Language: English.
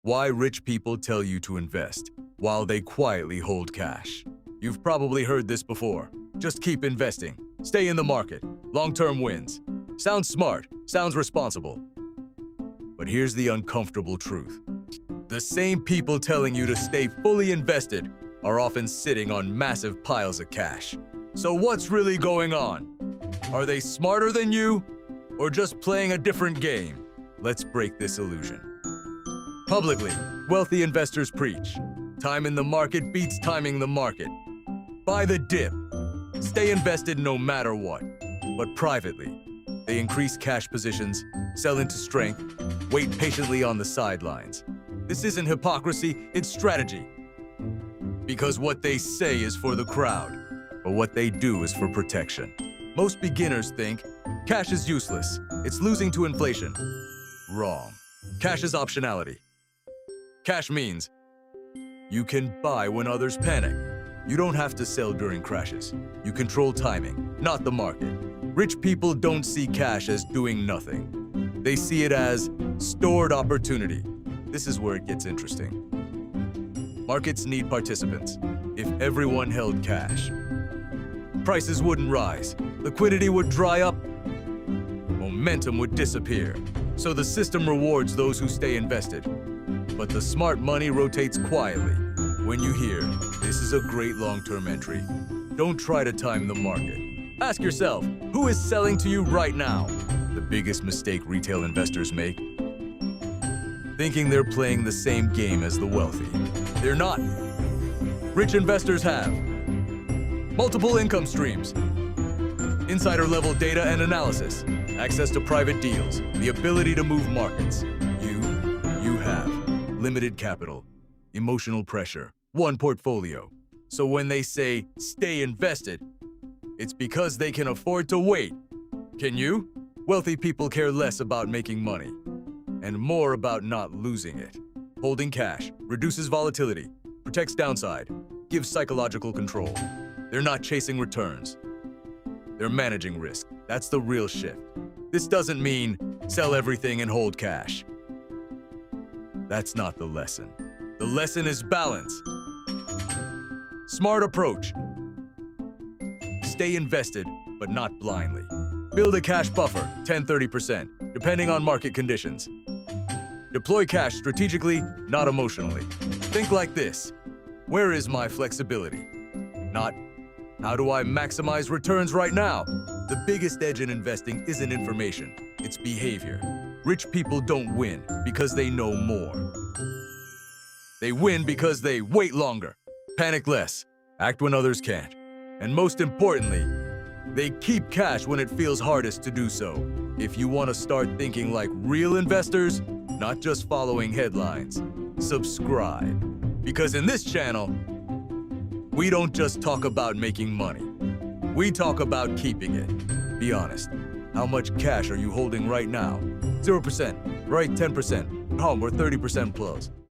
Why rich people tell you to invest while they quietly hold cash. You've probably heard this before. Just keep investing. Stay in the market. Long-term wins. Sounds smart. Sounds responsible. But here's the uncomfortable truth. The same people telling you to stay fully invested are often sitting on massive piles of cash. So what's really going on? Are they smarter than you, or just playing a different game? Let's break this illusion. Publicly, wealthy investors preach, time in the market beats timing the market. Buy the dip. Stay invested no matter what. But privately, they increase cash positions, sell into strength, wait patiently on the sidelines. This isn't hypocrisy, it's strategy. Because what they say is for the crowd, but what they do is for protection. Most beginners think cash is useless. It's losing to inflation. Wrong. Cash is optionality. Cash means you can buy when others panic. You don't have to sell during crashes. You control timing, not the market. Rich people don't see cash as doing nothing. They see it as stored opportunity. This is where it gets interesting. Markets need participants. If everyone held cash, prices wouldn't rise, liquidity would dry up, momentum would disappear. So the system rewards those who stay invested. But the smart money rotates quietly. When you hear, this is a great long-term entry, don't try to time the market. Ask yourself, who is selling to you right now? The biggest mistake retail investors make? Thinking they're playing the same game as the wealthy. They're not. Rich investors have multiple income streams, insider-level data and analysis, access to private deals, the ability to move markets. You have limited capital, emotional pressure, one portfolio. So when they say, stay invested, it's because they can afford to wait. Can you? Wealthy people care less about making money and more about not losing it. Holding cash reduces volatility, protects downside, gives psychological control. They're not chasing returns. They're managing risk. That's the real shift. This doesn't mean sell everything and hold cash. That's not the lesson. The lesson is balance. Smart approach. Stay invested, but not blindly. Build a cash buffer, 10-30%, depending on market conditions. Deploy cash strategically, not emotionally. Think like this. Where is my flexibility? Not, how do I maximize returns right now? The biggest edge in investing isn't information, it's behavior. Rich people don't win because they know more. They win because they wait longer, panic less, act when others can't. And most importantly, they keep cash when it feels hardest to do so. If you want to start thinking like real investors, not just following headlines, subscribe. Because in this channel, we don't just talk about making money. We talk about keeping it. Be honest. How much cash are you holding right now? 0%, right? 10%, home, or 30% plus?